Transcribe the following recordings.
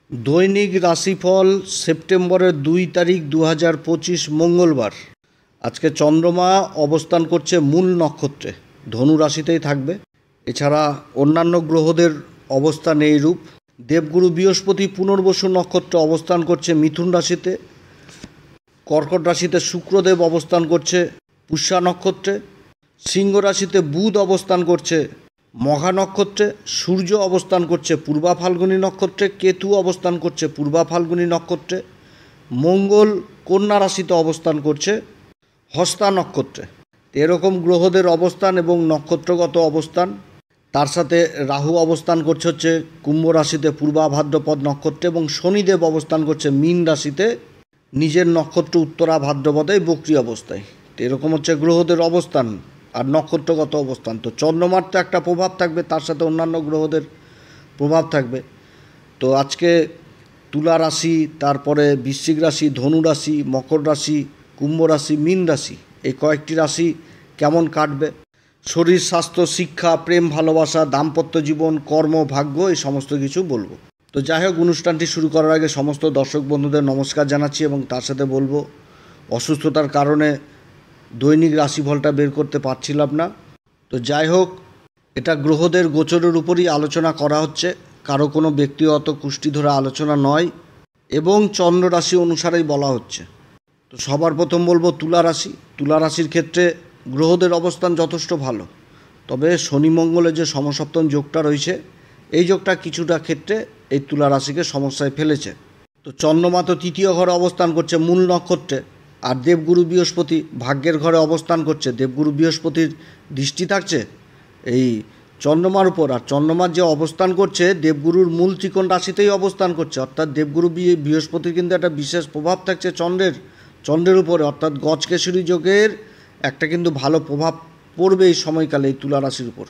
দৈনিক রাশিফল সেপ্টেম্বরের 2 তারিখ 2025 মঙ্গলবার। আজকে চন্দ্রমা অবস্থান করছে মূল নক্ষত্রে, ধনু রাশিতেই থাকবে। এছাড়া অন্যান্য গ্রহদের অবস্থান এইরূপ: দেবগুরু বৃহস্পতি পুনর্বসু নক্ষত্রে অবস্থান করছে মিথুন রাশিতে। কর্কট রাশিতে শুক্রদেব অবস্থান করছে পুষ্যা নক্ষত্রে। সিংহ রাশিতে বুধ অবস্থান করছে মঘা নক্ষত্রে। সূর্য অবস্থান করছে পূর্বা ফাল্গুনী নক্ষত্রে। কেতু অবস্থান করছে পূর্বা ফাল্গুনী নক্ষত্রে। মঙ্গল কন্যা রাশিতে অবস্থান করছে হস্তা নক্ষত্রে। এরকম গ্রহদের অবস্থান এবং নক্ষত্রগত অবস্থান, তার সাথে রাহু অবস্থান করছে কুম্ভ রাশিতে পূর্বা ভাদ্রপদ নক্ষত্রে, এবং শনিদেব অবস্থান করছে মীন রাশিতে নিজের নক্ষত্র উত্তরা ভাদ্রপদে বক্রী অবস্থায়। তো এরকম গ্রহদের অবস্থান আর নক্ষত্রগত অবস্থান। তো চন্দ্রমার তো একটা প্রভাব থাকবে, তার সাথে অন্যান্য গ্রহদের প্রভাব থাকবে। তো আজকে তুলা রাশি, তারপরে বৃশ্চিক রাশি, ধনু রাশি, মকর রাশি, কুম্ভ রাশি, মীন রাশি, এই কয়েকটি রাশি কেমন কাটবে, শরীর স্বাস্থ্য, শিক্ষা, প্রেম ভালোবাসা, দাম্পত্য জীবন, কর্ম, ভাগ্য, এই সমস্ত কিছু বলবো। তো যাই হোক, অনুষ্ঠানটি শুরু করার আগে সমস্ত দর্শক বন্ধুদের নমস্কার জানাচ্ছি, এবং তার সাথে বলবো অসুস্থতার কারণে দৈনিক রাশিফলটা বের করতে পারছিলাম না। তো যাই হোক, এটা গ্রহদের গোচরের উপরই আলোচনা করা হচ্ছে, কারো কোনো ব্যক্তিগত কুষ্টি ধরে আলোচনা নয়, এবং চন্দ্র রাশি অনুসারেই বলা হচ্ছে। তো সবার প্রথম বলবো তুলা রাশি। তুলা রাশির ক্ষেত্রে গ্রহদের অবস্থান যথেষ্ট ভালো, তবে শনি মঙ্গলের যে সমসপ্তম যোগটা রয়েছে, এই যোগটা কিছুটা ক্ষেত্রে এই তুলা রাশিকে সমস্যায় ফেলেছে। তো চন্দ্রমা তো তৃতীয় ঘরে অবস্থান করছে মূল নক্ষত্রে, আর দেবগুরু বৃহস্পতি ভাগ্যের ঘরে অবস্থান করছে। দেবগুরু বৃহস্পতির দৃষ্টি থাকছে এই চন্দ্রমার উপর, আর চন্দ্রমার যে অবস্থান করছে দেবগুরুর মূল ত্রিকোণ রাশিতেই অবস্থান করছে, অর্থাৎ দেবগুরু বৃহস্পতির কিন্তু একটা বিশেষ প্রভাব থাকছে চন্দ্রের উপরে, অর্থাৎ গজকেশরী যোগের একটা কিন্তু ভালো প্রভাব পড়বে এই সময়কালে এই তুলা রাশির উপর।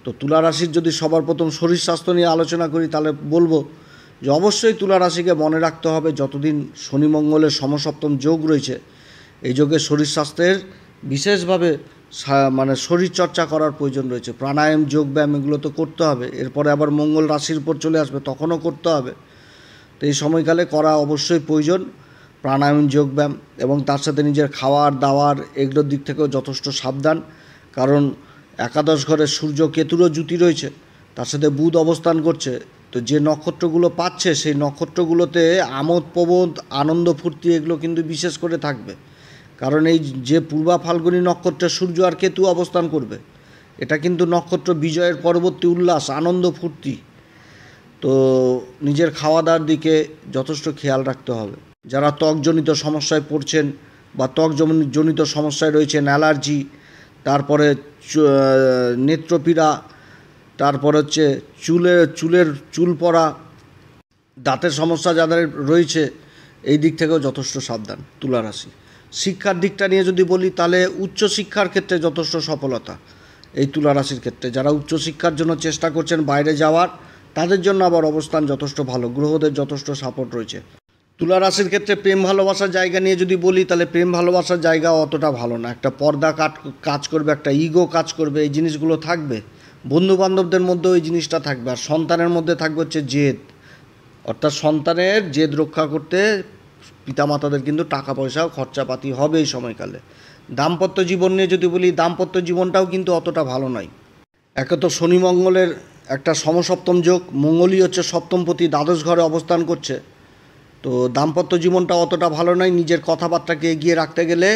তো তুলা রাশির যদি সবার প্রথম শরীর স্বাস্থ্য নিয়ে আলোচনা করি, তাহলে বলবো যে অবশ্যই তুলা রাশিকে মনে রাখতে হবে, যতদিন শনি মঙ্গলের সমসপ্তম যোগ রয়েছে, এই যোগে শরীর স্বাস্থ্যের বিশেষভাবে শরীরচর্চা করার প্রয়োজন রয়েছে। প্রাণায়াম, যোগব্যায়াম, এগুলো তো করতে হবে। এরপরে আবার মঙ্গল রাশির উপর চলে আসবে, তখনও করতে হবে। তো এই সময়কালে করা অবশ্যই প্রয়োজন প্রাণায়াম, যোগব্যায়াম, এবং তার সাথে নিজের খাওয়ার দাওয়ার এগুলোর দিক থেকেও যথেষ্ট সাবধান, কারণ একাদশ ঘরে সূর্য কেতুরও জুতি রয়েছে, তার সাথে বুধ অবস্থান করছে। তো যে নক্ষত্রগুলো পাচ্ছে, সেই নক্ষত্রগুলোতে আমোদ প্রবোধ, আনন্দ ফুর্তি এগুলো কিন্তু বিশেষ করে থাকবে, কারণ এই যে পূর্বা ফাল্গুনী নক্ষত্রে সূর্য আর কেতু অবস্থান করবে, এটা কিন্তু নক্ষত্র বিজয়ের পরবর্তী উল্লাস, আনন্দ ফুর্তি। তো নিজের খাওয়া দাওয়ার দিকে যথেষ্ট খেয়াল রাখতে হবে। যারা ত্বকজনিত সমস্যায় পড়ছেন বা ত্বকজনিত সমস্যায় রয়েছেন, অ্যালার্জি, তারপরে নেত্রপীড়া, তারপর চুল পড়া, দাঁতের সমস্যা যাদের রয়েছে, এই দিক থেকেও যথেষ্ট সাবধান তুলা রাশি। শিক্ষার দিকটা নিয়ে যদি বলি, তাহলে উচ্চশিক্ষার ক্ষেত্রে যথেষ্ট সফলতা এই তুলা রাশির ক্ষেত্রে। যারা উচ্চশিক্ষার জন্য চেষ্টা করছেন বাইরে যাওয়ার, তাদের জন্য আবার অবস্থান যথেষ্ট ভালো, গ্রহদের যথেষ্ট সাপোর্ট রয়েছে। তুলা রাশির ক্ষেত্রে প্রেম ভালোবাসার জায়গা নিয়ে যদি বলি, তাহলে প্রেম ভালোবাসার জায়গা অতটা ভালো না। একটা পর্দা কাজ করবে, একটা ইগো কাজ করবে, এই জিনিসগুলো থাকবে। বন্ধুবান্ধবদের মধ্যেও এই জিনিসটা থাকবে। আর সন্তানের মধ্যে থাকবে জেদ, অর্থাৎ সন্তানের জেদ রক্ষা করতে পিতামাতাদের কিন্তু টাকা পয়সাও খরচাপাতি হবে এই সময়কালে। দাম্পত্য জীবন নিয়ে যদি বলি, দাম্পত্য জীবনটাও কিন্তু অতটা ভালো নয়। একে তো শনি মঙ্গলের একটা সমসপ্তম যোগ, মঙ্গলই সপ্তমপতি, দ্বাদশ ঘরে অবস্থান করছে। তো দাম্পত্য জীবনটা অতটা ভালো নয়। নিজের কথাবার্তাকে এগিয়ে রাখতে গেলে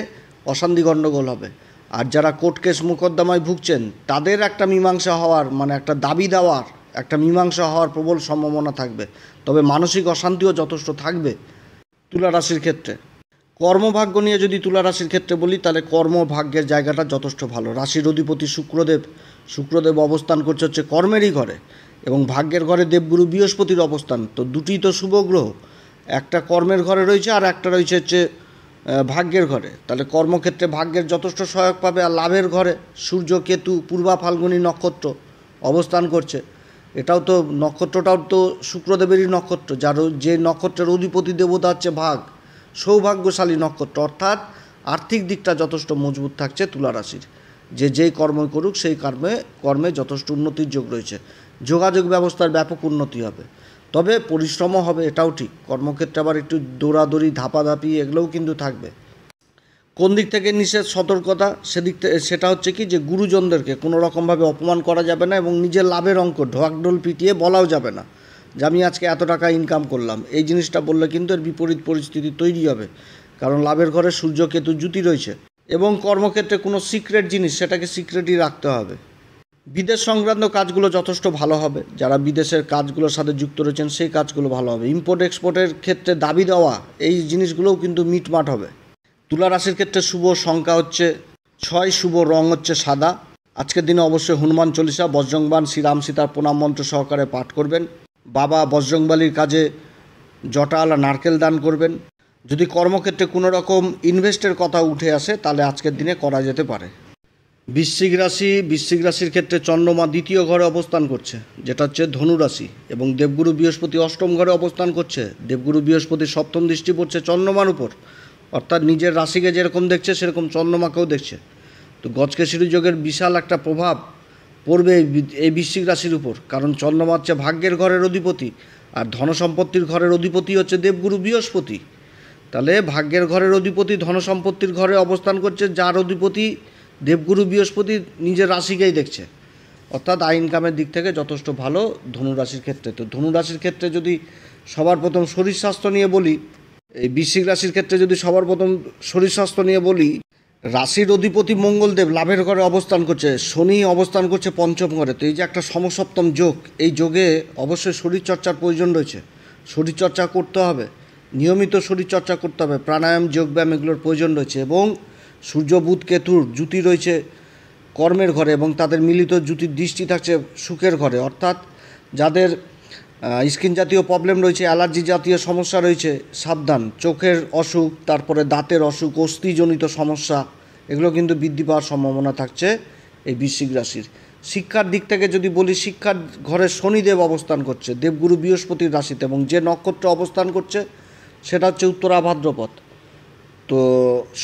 অশান্তি গণ্ডগোল হবে। আর যারা কোর্ট কেস মোকদ্দমায় ভুগছেন, তাদের একটা মীমাংসা হওয়ার, একটা দাবি দেওয়ার, একটা মীমাংসা হওয়ার প্রবল সম্ভাবনা থাকবে। তবে মানসিক অশান্তিও যথেষ্ট থাকবে তুলা রাশির ক্ষেত্রে। কর্মভাগ্য নিয়ে যদি তুলা রাশির ক্ষেত্রে বলি, তাহলে কর্মভাগ্যের জায়গাটা যথেষ্ট ভালো। রাশির অধিপতি শুক্রদেব অবস্থান করছে কর্মেরই ঘরে, এবং ভাগ্যের ঘরে দেবগুরু বৃহস্পতির অবস্থান। তো দুটি তো শুভ গ্রহ, একটা কর্মের ঘরে রয়েছে আর একটা রয়েছে ভাগ্যের ঘরে। তাহলে কর্মক্ষেত্রে ভাগ্যের যথেষ্ট সহায়ক পাবে। আর লাভের ঘরে সূর্য কেতু পূর্বা ফাল্গুনী নক্ষত্র অবস্থান করছে। এটাও তো নক্ষত্রটাও তো শুক্রদেবেরই নক্ষত্র, যে নক্ষত্রের অধিপতি দেবতা হচ্ছে ভাগ, সৌভাগ্যশালী নক্ষত্র। অর্থাৎ আর্থিক দিকটা যথেষ্ট মজবুত থাকছে তুলা রাশির। যেই কর্ম করুক, সেই কর্মে যথেষ্ট উন্নতির যোগ রয়েছে। যোগাযোগ ব্যবস্থার ব্যাপক উন্নতি হবে। তবে পরিশ্রমও হবে, এটাও ঠিক। কর্মক্ষেত্রে আবার একটু দৌড়াদৌড়ি ধাপাধাপি এগুলোও কিন্তু থাকবে। কোন দিক থেকে নিষেধ সতর্কতা, সেটা হচ্ছে কি যে গুরুজনদেরকে কোনো রকমভাবে অপমান করা যাবে না এবং নিজের লাভের অঙ্ক ঢোকঢোল পিটিয়ে বলাও যাবে না যে আমি আজকে এত টাকা ইনকাম করলাম। এই জিনিসটা বললে কিন্তু এর বিপরীত পরিস্থিতি তৈরি হবে, কারণ লাভের ঘরে সূর্য কেতু জুতি রয়েছে। এবং কর্মক্ষেত্রে কোনো সিক্রেট জিনিস সেটাকে সিক্রেটই রাখতে হবে। বিদেশ সংক্রান্ত কাজগুলো যথেষ্ট ভালো হবে, যারা বিদেশের কাজগুলোর সাথে যুক্ত রয়েছেন সেই কাজগুলো ভালো হবে। ইম্পোর্ট এক্সপোর্টের ক্ষেত্রে দাবি দেওয়া এই জিনিসগুলোও কিন্তু মিটমাট হবে। তুলা রাশির ক্ষেত্রে শুভ সংখ্যা হচ্ছে 6, শুভ রং হচ্ছে সাদা। আজকের দিনে অবশ্যই হনুমান চল্লিশা, বজরংবান, শ্রীরাম সীতার প্রণাম মন্ত্র সহকারে পাঠ করবেন। বাবা বজরংবলীর কাজে জটালা নারকেল দান করবেন। যদি কর্মক্ষেত্রে কোনো রকম ইনভেস্টের কথা উঠে আসে তাহলে আজকের দিনে করা যেতে পারে। বৃশ্চিক রাশির ক্ষেত্রে চন্দ্রমা দ্বিতীয় ঘরে অবস্থান করছে, যেটা হচ্ছে ধনু রাশি, এবং দেবগুরু বৃহস্পতি অষ্টম ঘরে অবস্থান করছে। দেবগুরু বৃহস্পতি সপ্তম দৃষ্টি পড়ছে চন্দ্রমার উপর, অর্থাৎ নিজের রাশিকে যেরকম দেখছে সেরকম চন্দ্রমাকেও দেখছে। তো গজকেশরী যোগের বিশাল একটা প্রভাব পড়বে এই বৃশ্চিক রাশির উপর, কারণ চন্দ্রমা হচ্ছে ভাগ্যের ঘরের অধিপতি, আর ধনসম্পত্তির ঘরের অধিপতি হচ্ছে দেবগুরু বৃহস্পতি। তাহলে ভাগ্যের ঘরের অধিপতি ধনসম্পত্তির ঘরে অবস্থান করছে, যার অধিপতি দেবগুরু বৃহস্পতি নিজের রাশিকেই দেখছে, অর্থাৎ আয় ইনকামের দিক থেকে যথেষ্ট ভালো ধনুরাশির ক্ষেত্রে। তো ধনুরাশির ক্ষেত্রে যদি সবার প্রথম শরীর স্বাস্থ্য নিয়ে বলি, এই বৃশ্চিক রাশির ক্ষেত্রে যদি সবার প্রথম শরীর স্বাস্থ্য নিয়ে বলি, রাশির অধিপতি মঙ্গলদেব লাভের ঘরে অবস্থান করছে, শনি অবস্থান করছে পঞ্চম ঘরে। তো এই যে একটা সমসপ্তম যোগ, এই যোগে অবশ্যই শরীরচর্চার প্রয়োজন রয়েছে। শরীরচর্চা করতে হবে, নিয়মিত শরীরচর্চা করতে হবে, প্রাণায়াম যোগব্যায়াম এগুলোর প্রয়োজন রয়েছে। এবং সূর্য বুধ কেতুর জুতি রয়েছে কর্মের ঘরে, এবং তাদের মিলিত জুতির দৃষ্টি থাকছে সুখের ঘরে, অর্থাৎ যাদের স্কিন জাতীয় প্রবলেম রয়েছে, অ্যালার্জি জাতীয় সমস্যা রয়েছে, সাবধান। চোখের অসুখ, তারপরে দাঁতের অসুখ, অস্থিজনিত সমস্যা, এগুলো কিন্তু বৃদ্ধি পাওয়ার সম্ভাবনা থাকছে এই বৃশ্চিক রাশির। শিক্ষার দিক থেকে যদি বলি, শিক্ষার ঘরে শনিদেব অবস্থান করছে দেবগুরু বৃহস্পতির রাশিতে, এবং যে নক্ষত্র অবস্থান করছে সেটা হচ্ছে উত্তরা ভাদ্রপদ। তো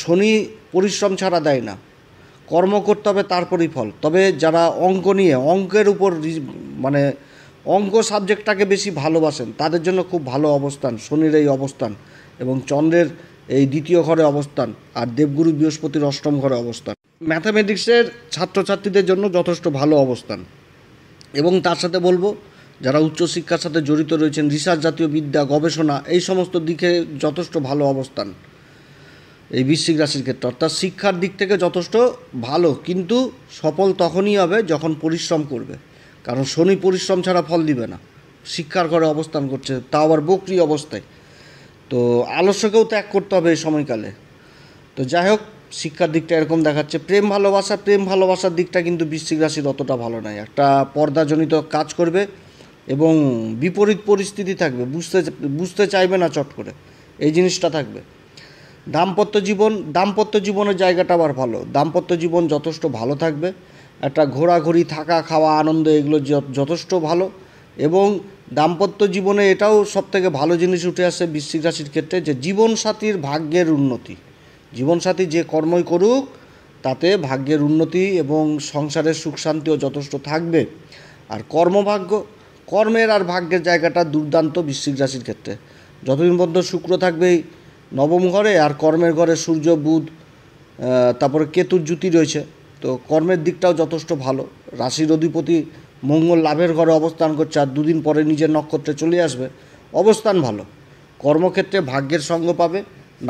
শনি পরিশ্রম ছাড়া দেয় না, কর্ম করতে হবে তারপরই ফল। তবে যারা অঙ্ক নিয়ে অঙ্কের উপর মানে অঙ্ক সাবজেক্টটাকে বেশি ভালোবাসেন তাদের জন্য খুব ভালো অবস্থান শনির এই অবস্থান, এবং চন্দ্রের এই দ্বিতীয় ঘরে অবস্থান, আর দেবগুরু বৃহস্পতির অষ্টম ঘরে অবস্থান। ম্যাথামেটিক্সের ছাত্রছাত্রীদের জন্য যথেষ্ট ভালো অবস্থান। এবং তার সাথে বলবো, যারা উচ্চশিক্ষার সাথে জড়িত রয়েছেন, রিসার্চ জাতীয় বিদ্যা, গবেষণা, এই সমস্ত দিকে যথেষ্ট ভালো অবস্থান এই বৃশ্চিক রাশির ক্ষেত্রে। অর্থাৎ শিক্ষার দিক থেকে যথেষ্ট ভালো, কিন্তু সফল তখনই হবে যখন পরিশ্রম করবে, কারণ শনি পরিশ্রম ছাড়া ফল দিবে না। শিক্ষার ঘরে অবস্থান করছে, তাও আবার বক্রী অবস্থায়। তো আলস্যকেও ত্যাগ করতে হবে এই সময়কালে। তো যাই হোক, শিক্ষার দিকটা এরকম দেখাচ্ছে। প্রেম ভালোবাসার দিকটা কিন্তু বৃশ্চিক রাশির অতটা ভালো নয়। একটা পর্দাজনিত কাজ করবে এবং বিপরীত পরিস্থিতি থাকবে, বুঝতে চাইবে না চট করে, এই জিনিসটা থাকবে। দাম্পত্য জীবনের জায়গাটা আবার ভালো, দাম্পত্য জীবন যথেষ্ট ভালো থাকবে। একটা ঘোরাঘুরি, থাকা, খাওয়া, আনন্দ, এগুলো যথেষ্ট ভালো। এবং দাম্পত্য জীবনে এটাও সবথেকে ভালো জিনিস উঠে আসে বৃশ্চিক রাশির ক্ষেত্রে, যে জীবনসাথীর ভাগ্যের উন্নতি। জীবনসাথী যে কর্মই করুক তাতে ভাগ্যের উন্নতি এবং সংসারের সুখ শান্তিও যথেষ্ট থাকবে। আর কর্মের আর ভাগ্যের জায়গাটা দুর্দান্ত বৃশ্চিক রাশির ক্ষেত্রে। যতদিন পর্যন্ত শুক্র থাকবেই নবম ঘরে, আর কর্মের ঘরে সূর্য বুধ তারপরে কেতুর জুতি রয়েছে, তো কর্মের দিকটাও যথেষ্ট ভালো। রাশির অধিপতি মঙ্গল লাভের ঘরে অবস্থান করছে, আর দুদিন পরে নিজের নক্ষত্রে চলে আসবে, অবস্থান ভালো। কর্মক্ষেত্রে ভাগ্যের সঙ্গ পাবে,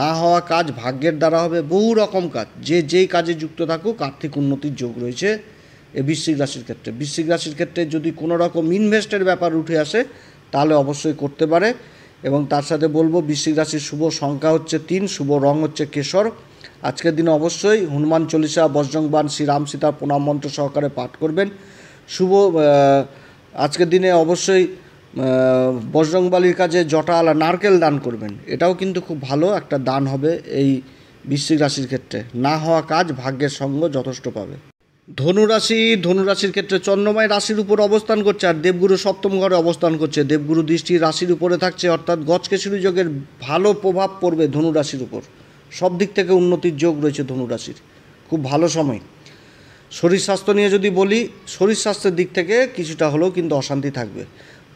না হওয়া কাজ ভাগ্যের দ্বারা হবে, বহু রকম কাজ, যেই কাজে যুক্ত থাকুক আর্থিক উন্নতির যোগ রয়েছে এই বৃশ্চিক রাশির ক্ষেত্রে। বৃশ্চিক রাশির ক্ষেত্রে যদি কোনো রকম ইনভেস্টের ব্যাপার উঠে আসে তাহলে অবশ্যই করতে পারে। এবং তার সাথে বলবো, বৃশ্চিক রাশির শুভ সংখ্যা হচ্ছে 3, শুভ রং হচ্ছে কেশর। আজকের দিনে অবশ্যই হনুমান চল্লিশা, বজরংবান, শ্রীরাম সীতার প্রণাম মন্ত্র সহকারে পাঠ করবেন। আজকের দিনে অবশ্যই বজরংবলীর কাজে জটালা নারকেল দান করবেন, এটাও কিন্তু খুব ভালো একটা দান হবে এই বৃশ্চিক রাশির ক্ষেত্রে। না হওয়া কাজ ভাগ্যের সঙ্গ যথেষ্ট পাবে। ধনুরাশির ক্ষেত্রে চন্দ্রময় রাশির উপর অবস্থান করছে, আর দেবগুরু সপ্তম ঘরে অবস্থান করছে। দেবগুরু দৃষ্টি রাশির উপরে থাকছে, অর্থাৎ গজকেশরী যোগের ভালো প্রভাব পড়বে ধনুরাশির উপর। সব দিক থেকে উন্নতির যোগ রয়েছে ধনুরাশির, খুব ভালো সময়। শরীর স্বাস্থ্য নিয়ে যদি বলি, শরীর স্বাস্থ্যের দিক থেকে কিছুটা হলেও কিন্তু অশান্তি থাকবে।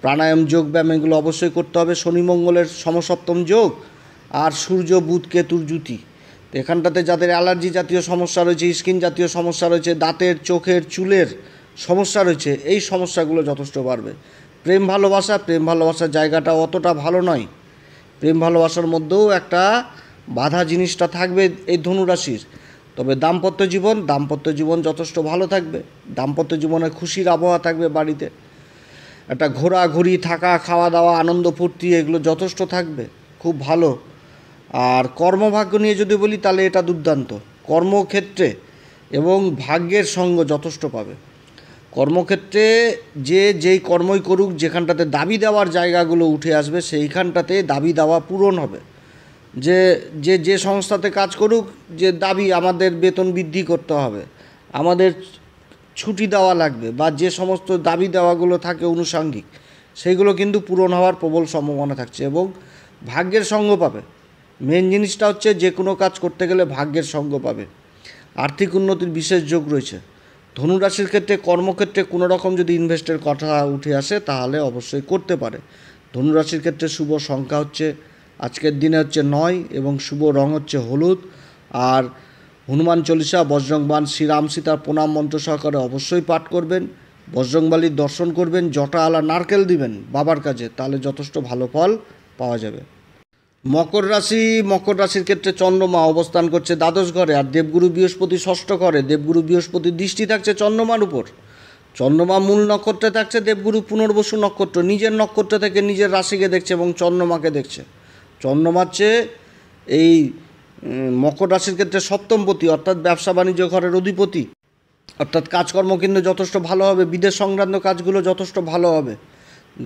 প্রাণায়াম যোগব্যায়াম এগুলো অবশ্যই করতে হবে। শনি মঙ্গলের সমসপ্তম যোগ আর সূর্য বুধ কেতুর জুতি, তো এখানটাতে যাদের অ্যালার্জি জাতীয় সমস্যা রয়েছে, স্কিন জাতীয় সমস্যা রয়েছে, দাঁতের চোখের চুলের সমস্যা রয়েছে, এই সমস্যাগুলো যথেষ্ট বাড়বে। প্রেম ভালোবাসার জায়গাটা অতটা ভালো নয়। প্রেম ভালোবাসার মধ্যেও একটা বাধা জিনিসটা থাকবে এই ধনুরাশির। তবে দাম্পত্য জীবন যথেষ্ট ভালো থাকবে। দাম্পত্য জীবনে খুশির আবহাওয়া থাকবে বাড়িতে। একটা ঘোরাঘুরি, থাকা, খাওয়া দাওয়া, আনন্দ ফুর্তি এগুলো যথেষ্ট থাকবে, খুব ভালো। আর কর্মভাগ্য নিয়ে যদি বলি তাহলে এটা দুর্দান্ত। কর্মক্ষেত্রে এবং ভাগ্যের সঙ্গ যথেষ্ট পাবে। কর্মক্ষেত্রে যেই কর্মই করুক, যেখানটাতে দাবি দেওয়ার জায়গাগুলো উঠে আসবে, সেইখানটাতে দাবি দেওয়া পূরণ হবে। যে সংস্থাতে কাজ করুক, যে দাবি আমাদের বেতন বৃদ্ধি করতে হবে, আমাদের ছুটি দেওয়া লাগবে, বা যে সমস্ত দাবি দেওয়াগুলো থাকে আনুষঙ্গিক, সেইগুলো কিন্তু পূরণ হওয়ার প্রবল সম্ভাবনা থাকছে। এবং ভাগ্যের সঙ্গ পাবে। মেন জিনিসটা হচ্ছে যে কোনো কাজ করতে গেলে ভাগ্যের সঙ্গ পাবে। আর্থিক উন্নতির বিশেষ যোগ রয়েছে। ধনুরাশির ক্ষেত্রে কর্মক্ষেত্রে কোনো রকম যদি ইনভেস্টের কথা উঠে আসে তাহলে অবশ্যই করতে পারে। ধনুরাশির ক্ষেত্রে শুভ সংখ্যা হচ্ছে আজকের দিনে হচ্ছে 9 এবং শুভ রং হচ্ছে হলুদ। আর হনুমান চল্লিশা, বজরংবাণ, শ্রীরাম সীতার প্রণাম মন্ত্র সহকারে অবশ্যই পাঠ করবেন। বজরংবলীর দর্শন করবেন, জটা আলা নারকেল দিবেন বাবার কাছে, তাহলে যথেষ্ট ভালো ফল পাওয়া যাবে। মকর রাশির ক্ষেত্রে চন্দ্রমা অবস্থান করছে দ্বাদশ ঘরে, আর দেবগুরু বৃহস্পতি ষষ্ঠ ঘরে। দেবগুরু বৃহস্পতির দৃষ্টি থাকছে চন্দ্রমার উপর। চন্দ্রমা মূল নক্ষত্রে থাকছে, দেবগুরু পুনর্বসু নক্ষত্র নিজের নক্ষত্র থেকে নিজের রাশিকে দেখছে এবং চন্দ্রমাকে দেখছে। চন্দ্রমার চেয়ে এই মকর রাশির ক্ষেত্রে সপ্তমপতি, অর্থাৎ ব্যবসা বাণিজ্য ঘরের অধিপতি, অর্থাৎ কাজকর্ম কিন্তু যথেষ্ট ভালো হবে। বিদেশ সংক্রান্ত কাজগুলো যথেষ্ট ভালো হবে।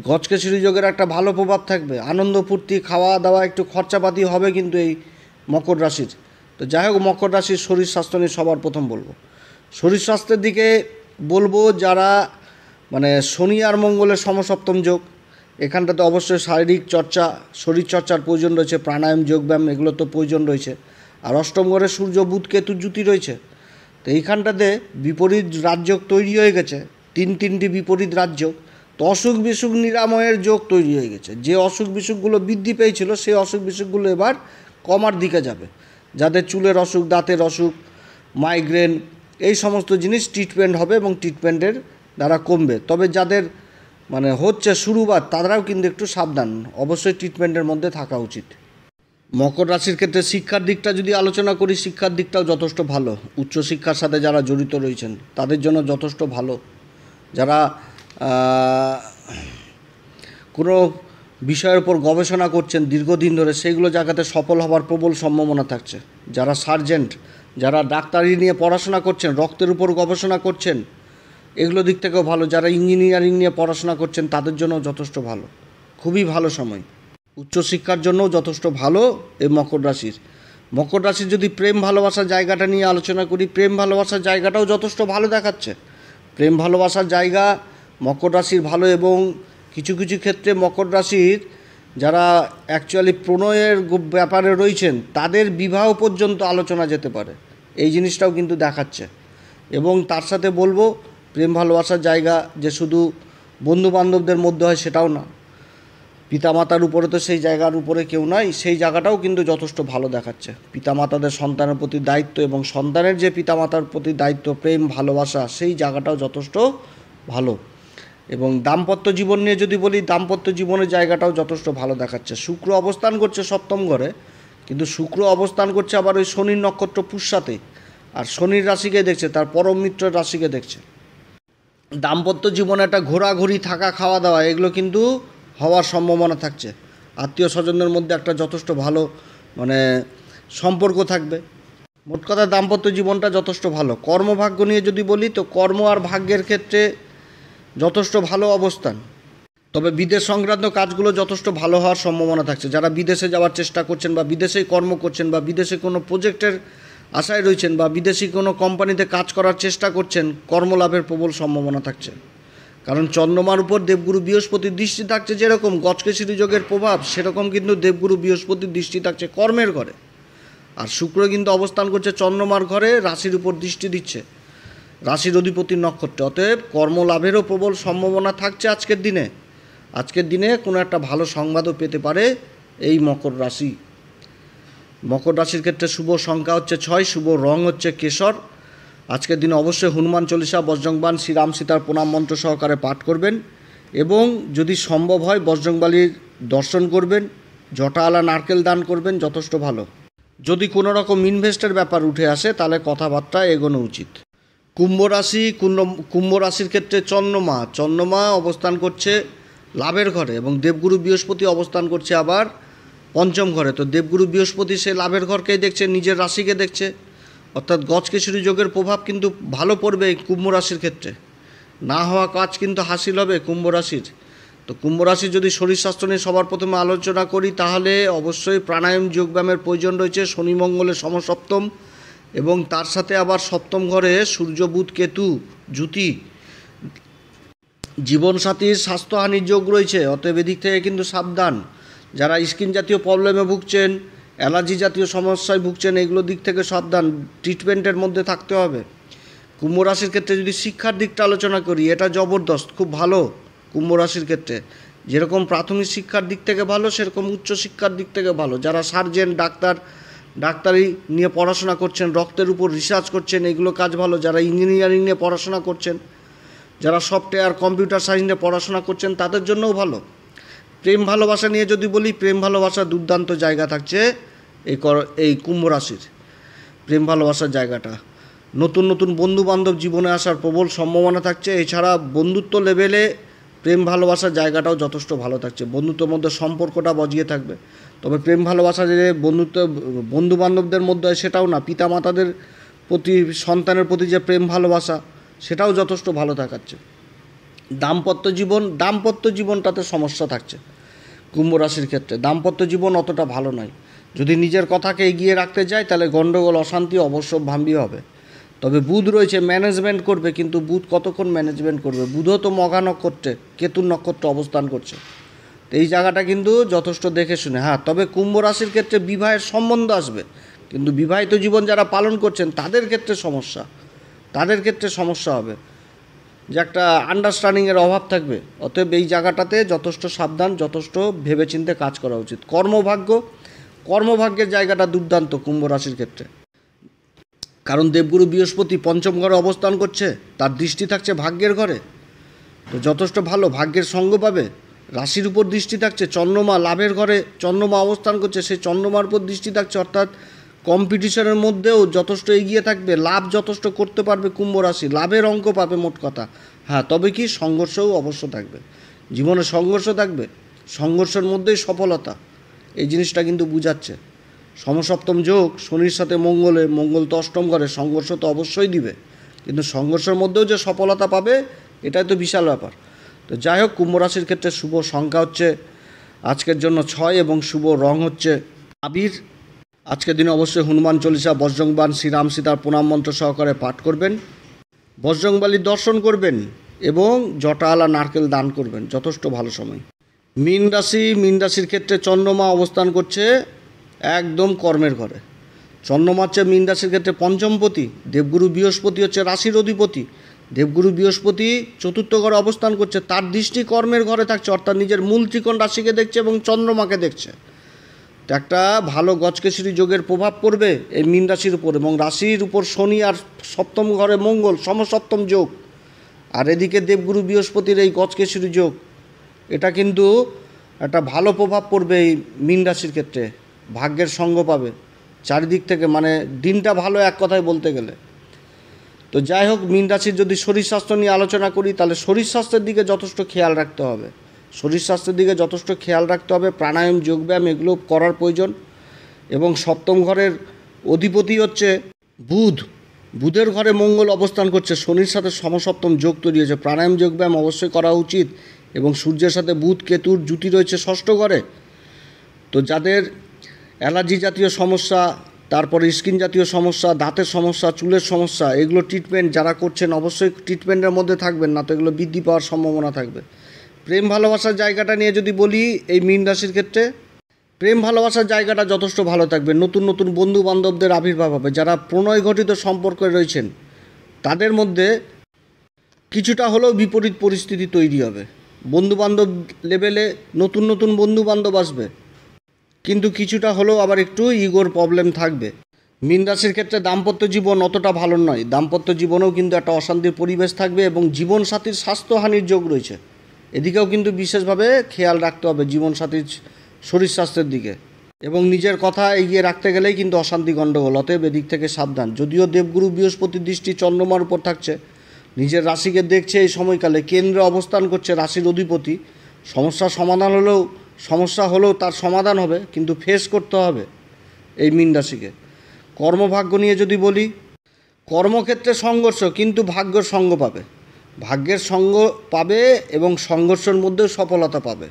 গজকেশরী যোগের একটা ভালো প্রভাব থাকবে। আনন্দ ফুর্তি, খাওয়া দাওয়া, একটু খরচাপাতি হবে কিন্তু এই মকর রাশির। তো যাই হোক, মকর রাশির শরীর স্বাস্থ্য নিয়ে সবার প্রথম বলবো। শরীর স্বাস্থ্যের দিকে বলবো, যারা শনি আর মঙ্গলের সমসপ্তম যোগ, এখানটাতে অবশ্যই শারীরিক চর্চা, শরীর চর্চার প্রয়োজন রয়েছে। প্রাণায়াম যোগব্যায়াম এগুলো তো প্রয়োজন রয়েছে। আর অষ্টম ঘরে সূর্য বুধ কেতুর জুতি রয়েছে। তো এইখানটাতে বিপরীত রাজযোগ তৈরি হয়ে গেছে, তিনটি বিপরীত রাজযোগ। তো অসুখ বিসুখ নিরাময়ের যোগ তৈরি হয়ে গেছে। যে অসুখ বিসুখগুলো বৃদ্ধি পেয়েছিল সেই অসুখ বিসুখগুলো এবার কমার দিকে যাবে। যাদের চুলের অসুখ, দাঁতের অসুখ, মাইগ্রেন, এই সমস্ত জিনিস ট্রিটমেন্ট হবে এবং ট্রিটমেন্টের দ্বারা কমবে। তবে যাদের হচ্ছে শুরুবাত, তারাও কিন্তু একটু সাবধান, অবশ্যই ট্রিটমেন্টের মধ্যে থাকা উচিত। মকর রাশির ক্ষেত্রে শিক্ষার দিকটা যদি আলোচনা করি, শিক্ষার দিকটাও যথেষ্ট ভালো। উচ্চশিক্ষার সাথে যারা জড়িত রয়েছেন তাদের জন্য যথেষ্ট ভালো। যারা কোনো বিষয়ের উপর গবেষণা করছেন দীর্ঘদিন ধরে, সেইগুলো জায়গাতে সফল হওয়ার প্রবল সম্ভাবনা থাকছে। যারা সার্জেন্ট, যারা ডাক্তারি নিয়ে পড়াশোনা করছেন, রক্তের উপর গবেষণা করছেন, এগুলো দিক থেকেও ভালো। যারা ইঞ্জিনিয়ারিং নিয়ে পড়াশোনা করছেন তাদের জন্য যথেষ্ট ভালো, খুবই ভালো সময়। উচ্চশিক্ষার জন্যও যথেষ্ট ভালো এই মকর রাশির। যদি প্রেম ভালোবাসার জায়গাটা নিয়ে আলোচনা করি, প্রেম ভালোবাসার জায়গাটাও যথেষ্ট ভালো দেখাচ্ছে। প্রেম ভালোবাসার জায়গা মকর রাশির ভালো। এবং কিছু ক্ষেত্রে মকর রাশির যারা অ্যাকচুয়ালি প্রণয়ের ব্যাপারে রয়েছেন তাদের বিবাহ পর্যন্ত আলোচনা যেতে পারে, এই জিনিসটাও কিন্তু দেখাচ্ছে। এবং তার সাথে বলবো, প্রেম ভালোবাসার জায়গা যে শুধু বন্ধুবান্ধবদের মধ্যে হয় সেটাও না। পিতামাতার উপরে তো সেই জায়গার উপরে কেউ নাই, সেই জায়গাটাও কিন্তু যথেষ্ট ভালো দেখাচ্ছে। পিতামাতাদের সন্তানের প্রতি দায়িত্ব এবং সন্তানের যে পিতামাতার প্রতি দায়িত্ব, প্রেম ভালোবাসা, সেই জায়গাটাও যথেষ্ট ভালো। এবং দাম্পত্য জীবন নিয়ে যদি বলি, দাম্পত্য জীবনের জায়গাটাও যথেষ্ট ভালো দেখাচ্ছে। শুক্র অবস্থান করছে সপ্তম ঘরে, কিন্তু শুক্র অবস্থান করছে আবার ওই শনির নক্ষত্র পুষ্যাতে, আর শনির রাশিকে দেখছে, তার পরম মিত্রের রাশিকে দেখছে। দাম্পত্য জীবনে একটা ঘোরাঘুরি, থাকা, খাওয়া দাওয়া এগুলো কিন্তু হওয়ার সম্ভাবনা থাকছে। আত্মীয় স্বজনদের মধ্যে একটা যথেষ্ট ভালো সম্পর্ক থাকবে। মোট কথা দাম্পত্য জীবনটা যথেষ্ট ভালো। কর্মভাগ্য নিয়ে যদি বলি, তো কর্ম আর ভাগ্যের ক্ষেত্রে যথেষ্ট ভালো অবস্থান। তবে বিদেশ সংক্রান্ত কাজগুলো যথেষ্ট ভালো হওয়ার সম্ভাবনা থাকছে। যারা বিদেশে যাওয়ার চেষ্টা করছেন, বা বিদেশেই কর্ম করছেন, বা বিদেশে কোনো প্রজেক্টের আশায় রয়েছেন, বা বিদেশি কোনো কোম্পানিতে কাজ করার চেষ্টা করছেন, কর্মলাভের প্রবল সম্ভাবনা থাকছে। কারণ চন্দ্রমার উপর দেবগুরু বৃহস্পতির দৃষ্টি থাকছে। যেরকম গজকেশরী যোগের প্রভাব, সেরকম কিন্তু দেবগুরু বৃহস্পতির দৃষ্টি থাকছে কর্মের ঘরে। আর শুক্র কিন্তু অবস্থান করছে চন্দ্রমার ঘরে, রাশির উপর দৃষ্টি দিচ্ছে, রাশির অধিপতির নক্ষত্রে। অতএব কর্মলাভেরও প্রবল সম্ভাবনা থাকছে আজকের দিনে। আজকের দিনে কোনো একটা ভালো সংবাদও পেতে পারে এই মকর রাশি। মকর রাশির ক্ষেত্রে শুভ সংখ্যা হচ্ছে 6, শুভ রং হচ্ছে কেশর। আজকের দিনে অবশ্যই হনুমান চল্লিশা, বজরংবাণ, শ্রীরাম সীতার প্রণাম মন্ত্র সহকারে পাঠ করবেন এবং যদি সম্ভব হয় বজরংবলীর দর্শন করবেন, জটাওয়ালা নারকেল দান করবেন, যথেষ্ট ভালো। যদি কোনো রকম ইনভেস্টের ব্যাপার উঠে আসে তাহলে কথাবার্তা এগোনো উচিত। কুম্ভ রাশির ক্ষেত্রে চন্দ্রমা অবস্থান করছে লাভের ঘরে এবং দেবগুরু বৃহস্পতি অবস্থান করছে আবার পঞ্চম ঘরে। তো দেবগুরু বৃহস্পতি সে লাভের ঘরকেই দেখছে, নিজের রাশিকে দেখছে, অর্থাৎ গজকেশরী যোগের প্রভাব কিন্তু ভালো পড়বে এই কুম্ভ রাশির ক্ষেত্রে। না হওয়া কাজ কিন্তু হাসিল হবে কুম্ভ রাশির। তো কুম্ভ রাশির যদি শরীর স্বাস্থ্য নিয়ে সবার প্রথমে আলোচনা করি তাহলে অবশ্যই প্রাণায়াম যোগব্যায়ামের প্রয়োজন রয়েছে। শনি মঙ্গলের সমসপ্তম এবং তার সাথে আবার সপ্তম ঘরে সূর্য বুধ কেতু যুতি, জীবনসাথীর স্বাস্থ্যহানির যোগ রয়েছে, অতএব এদিক থেকে কিন্তু সাবধান। যারা স্কিন জাতীয় প্রবলেমে ভুগছেন, অ্যালার্জি জাতীয় সমস্যায় ভুগছেন, এগুলো দিক থেকে সাবধান, ট্রিটমেন্টের মধ্যে থাকতে হবে। কুম্ভ রাশির ক্ষেত্রে যদি শিক্ষার দিকটা আলোচনা করি, এটা জবরদস্ত, খুব ভালো কুম্ভ রাশির ক্ষেত্রে। যেরকম প্রাথমিক শিক্ষার দিক থেকে ভালো, সেরকম উচ্চশিক্ষার দিক থেকে ভালো। যারা সার্জেন, ডাক্তারি নিয়ে পড়াশোনা করছেন, রক্তের উপর রিসার্চ করছেন, এগুলো কাজ ভালো। যারা ইঞ্জিনিয়ারিং নিয়ে পড়াশোনা করছেন, যারা সফটওয়্যার কম্পিউটার সায়েন্স নিয়ে পড়াশোনা করছেন, তাদের জন্যও ভালো। প্রেম ভালোবাসা নিয়ে যদি বলি, প্রেম ভালোবাসা দুর্দান্ত জায়গা থাকছে এই কুম্ভ রাশির। প্রেম ভালোবাসার জায়গাটা, নতুন নতুন বন্ধুবান্ধব জীবনে আসার প্রবল সম্ভাবনা থাকছে। এছাড়া বন্ধুত্ব লেভেলে প্রেম ভালোবাসার জায়গাটাও যথেষ্ট ভালো থাকছে। বন্ধুত্বের মধ্যে সম্পর্কটা বজিয়ে থাকবে। তবে প্রেম ভালোবাসা যে বন্ধুবান্ধবদের মধ্যে হয় সেটাও না, পিতামাতাদের প্রতি, সন্তানের প্রতি যে প্রেম ভালোবাসা সেটাও যথেষ্ট ভালো থাকাচ্ছে। দাম্পত্য জীবনটাতে সমস্যা থাকছে কুম্ভ রাশির ক্ষেত্রে। দাম্পত্য জীবন অতটা ভালো নয়। যদি নিজের কথাকে এগিয়ে রাখতে যায় তাহলে গণ্ডগোল, অশান্তি অবশ্যম্ভাবী হবে। তবে বুধ রয়েছে, ম্যানেজমেন্ট করবে, কিন্তু বুধ কতক্ষণ ম্যানেজমেন্ট করবে? বুধও তো মঘা নক্ষত্রে, কেতুর নক্ষত্রে অবস্থান করছে। তো এই জায়গাটা কিন্তু যথেষ্ট দেখে শুনে। হ্যাঁ, তবে কুম্ভ রাশির ক্ষেত্রে বিবাহের সম্বন্ধ আসবে, কিন্তু বিবাহিত জীবন যারা পালন করছেন তাদের ক্ষেত্রে সমস্যা হবে, যে একটা আন্ডারস্ট্যান্ডিংয়ের অভাব থাকবে। অতএব এই জায়গাটাতে যথেষ্ট সাবধান, যথেষ্ট ভেবেচিন্তে কাজ করা উচিত। কর্মভাগ্যের জায়গাটা দুর্দান্ত কুম্ভ রাশির ক্ষেত্রে, কারণ দেবগুরু বৃহস্পতি পঞ্চম ঘরে অবস্থান করছে, তার দৃষ্টি থাকছে ভাগ্যের ঘরে, তো যথেষ্ট ভালো, ভাগ্যের সঙ্গ পাবে। রাশির উপর দৃষ্টি থাকছে, চন্দ্রমা লাভের ঘরে চন্দ্রমা অবস্থান করছে, সেই চন্দ্রমার উপর দৃষ্টি থাকছে, অর্থাৎ কম্পিটিশনের মধ্যেও যথেষ্ট এগিয়ে থাকবে, লাভ যথেষ্ট করতে পারবে কুম্ভ রাশি, লাভের অঙ্ক পাবে মোট কথা। হ্যাঁ, তবে কি সংঘর্ষও অবশ্য থাকবে, জীবনে সংঘর্ষ থাকবে, সংঘর্ষের মধ্যেই সফলতা, এই জিনিসটা কিন্তু বুঝাচ্ছে। সমসপ্তম যোগ, শনির সাথে মঙ্গল তো অষ্টম ঘরে, সংঘর্ষ তো অবশ্যই দিবে, কিন্তু সংঘর্ষের মধ্যেও যে সফলতা পাবে এটাই তো বিশাল ব্যাপার। তো যাই হোক, কুম্ভ রাশির ক্ষেত্রে শুভ সংখ্যা হচ্ছে আজকের জন্য 6 এবং শুভ রং হচ্ছে আবির। আজকের দিনে অবশ্যই হনুমান চল্লিশা, বজরংবাণ, শ্রীরাম সীতার প্রণাম মন্ত্র সহকারে পাঠ করবেন, বজরংবলীর দর্শন করবেন এবং জটাওয়ালা নারকেল দান করবেন, যথেষ্ট ভালো সময়। মীন রাশির ক্ষেত্রে চন্দ্রমা অবস্থান করছে একদম কর্মের ঘরে। চন্দ্রমা হচ্ছে মীন রাশির ক্ষেত্রে পঞ্চমপতি, দেবগুরু বৃহস্পতি হচ্ছে রাশির অধিপতি। দেবগুরু বৃহস্পতি চতুর্থ ঘরে অবস্থান করছে, তার দৃষ্টি কর্মের ঘরে থাকছে, অর্থাৎ নিজের মূল ত্রিকোণ রাশিকে দেখছে এবং চন্দ্রমাকে দেখছে। তো একটা ভালো গজকেশরী যোগের প্রভাব পড়বে এই মীন রাশির উপর, এবং রাশির উপর শনি আর সপ্তম ঘরে মঙ্গল, সমসপ্তম যোগ, আর এদিকে দেবগুরু বৃহস্পতির এই গজকেশরী যোগ, এটা কিন্তু একটা ভালো প্রভাব পড়বে এই মীন রাশির ক্ষেত্রে। ভাগ্যের সঙ্গ পাবে চারিদিক থেকে, মানে দিনটা ভালো এক কথায় বলতে গেলে। তো যাই হোক, মীন রাশির যদি শরীর স্বাস্থ্য নিয়ে আলোচনা করি তাহলে শরীর স্বাস্থ্যের দিকে যথেষ্ট খেয়াল রাখতে হবে, প্রাণায়াম, যোগব্যায়াম এগুলো করার প্রয়োজন। এবং সপ্তম ঘরের অধিপতি হচ্ছে বুধের ঘরে মঙ্গল অবস্থান করছে, শনির সাথে সমসপ্তম যোগ তৈরি হয়েছে, প্রাণায়াম যোগব্যায়াম অবশ্যই করা উচিত। এবং সূর্যের সাথে বুধ কেতুর জুতি রয়েছে ষষ্ঠ ঘরে। তো যাদের অ্যালার্জি জাতীয় সমস্যা, তারপরে স্কিন জাতীয় সমস্যা, দাঁতের সমস্যা, চুলের সমস্যা, এগুলো ট্রিটমেন্ট যারা করছেন অবশ্যই ট্রিটমেন্টের মধ্যে থাকবেন, না তো এগুলো বৃদ্ধি পাওয়ার সম্ভাবনা থাকবে। প্রেম ভালোবাসার জায়গাটা নিয়ে যদি বলি, এই মীন রাশির ক্ষেত্রে প্রেম ভালোবাসার জায়গাটা যথেষ্ট ভালো থাকবে। নতুন নতুন বন্ধু বান্ধবদের আবির্ভাব হবে। যারা প্রণয় ঘটিত সম্পর্কে রয়েছেন তাদের মধ্যে কিছুটা হলেও বিপরীত পরিস্থিতি তৈরি হবে, বন্ধুবান্ধব লেভেলে নতুন নতুন বন্ধুবান্ধব আসবে, কিন্তু কিছুটা হলেও আবার একটু ইগোর প্রবলেম থাকবে। মীন রাশির ক্ষেত্রে দাম্পত্য জীবন অতটা ভালো নয়, দাম্পত্য জীবনেও কিন্তু একটা অশান্তির পরিবেশ থাকবে এবং জীবনসাথীর স্বাস্থ্যহানির যোগ রয়েছে। এদিকেও কিন্তু বিশেষভাবে খেয়াল রাখতে হবে জীবনসাথীর শরীর স্বাস্থ্যের দিকে, এবং নিজের কথা এগিয়ে রাখতে গেলেই কিন্তু অশান্তি গণ্ডগোল, অতএব এদিক থেকে সাবধান। যদিও দেবগুরু বৃহস্পতির দৃষ্টি চন্দ্রমার উপর থাকছে, নিজের রাশিকে দেখছে, এই সময়কালে কেন্দ্রে অবস্থান করছে রাশির অধিপতি, সমস্যা হলেও তার সমাধান হবে, কিন্তু ফেস করতে হবে এই মীন রাশিকে। কর্মভাগ্য নিয়ে যদি বলি, কর্মক্ষেত্রে সংঘর্ষ, কিন্তু ভাগ্যের সঙ্গ পাবে, ভাগ্যের সঙ্গ পাবে এবং সংঘর্ষের মধ্যেও সফলতা পাবে।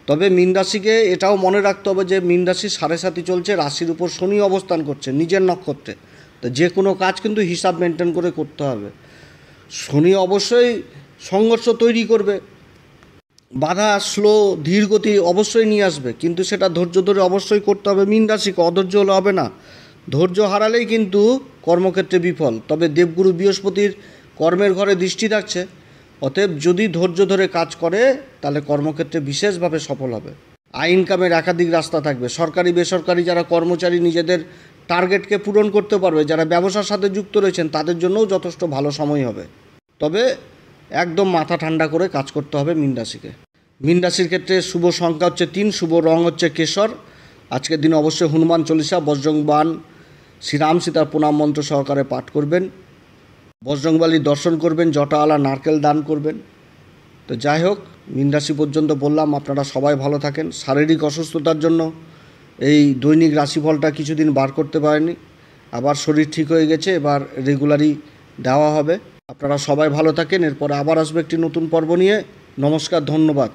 তবে মীন রাশিকে এটাও মনে রাখতে হবে যে মীন রাশির 7.5 চলছে, রাশির উপর শনি অবস্থান করছে নিজের নক্ষত্রে, তো যে কোনো কাজ কিন্তু হিসাব মেনটেন করে করতে হবে। শনি অবশ্যই সংঘর্ষ তৈরি করবে, বাধা, স্লো, ধীর গতি অবশ্যই নিয়ে আসবে, কিন্তু সেটা ধৈর্য ধরে অবশ্যই করতে হবে মীন রাশিকে, অধৈর্য হলে হবে না। ধৈর্য হারালেই কিন্তু কর্মক্ষেত্রে বিফল। তবে দেবগুরু বৃহস্পতির কর্মের ঘরে দৃষ্টি থাকছে, অতএব যদি ধৈর্য ধরে কাজ করে তাহলে কর্মক্ষেত্রে বিশেষভাবে সফল হবে। আয় ইনকামের একাধিক রাস্তা থাকবে, সরকারি বেসরকারি যারা কর্মচারী নিজেদের টার্গেটকে পূরণ করতে পারবে, যারা ব্যবসার সাথে যুক্ত রয়েছেন তাদের জন্যও যথেষ্ট ভালো সময় হবে। তবে একদম মাথা ঠান্ডা করে কাজ করতে হবে মীন রাশিকে। মীন রাশির ক্ষেত্রে শুভ সংখ্যা হচ্ছে 3, শুভ রং হচ্ছে কেশর। আজকের দিনে অবশ্যই হনুমান চল্লিশা, বজরংবান, শ্রীরাম সীতার প্রণাম মন্ত্র সহকারে পাঠ করবেন, বজরংবলীর দর্শন করবেন, জটাওয়ালা নারকেল দান করবেন। তো যাই হোক, মীন রাশি পর্যন্ত বললাম, আপনারা সবাই ভালো থাকেন। শারীরিক অসুস্থতার জন্য এই দৈনিক রাশিফলটা কিছুদিন বার করতে পারেনি, আবার শরীর ঠিক হয়ে গেছে, এবার রেগুলারই দেওয়া হবে। আপনারা সবাই ভালো থাকেন, এরপর আবার আসবে একটি নতুন পর্ব নিয়ে। নমস্কার, ধন্যবাদ।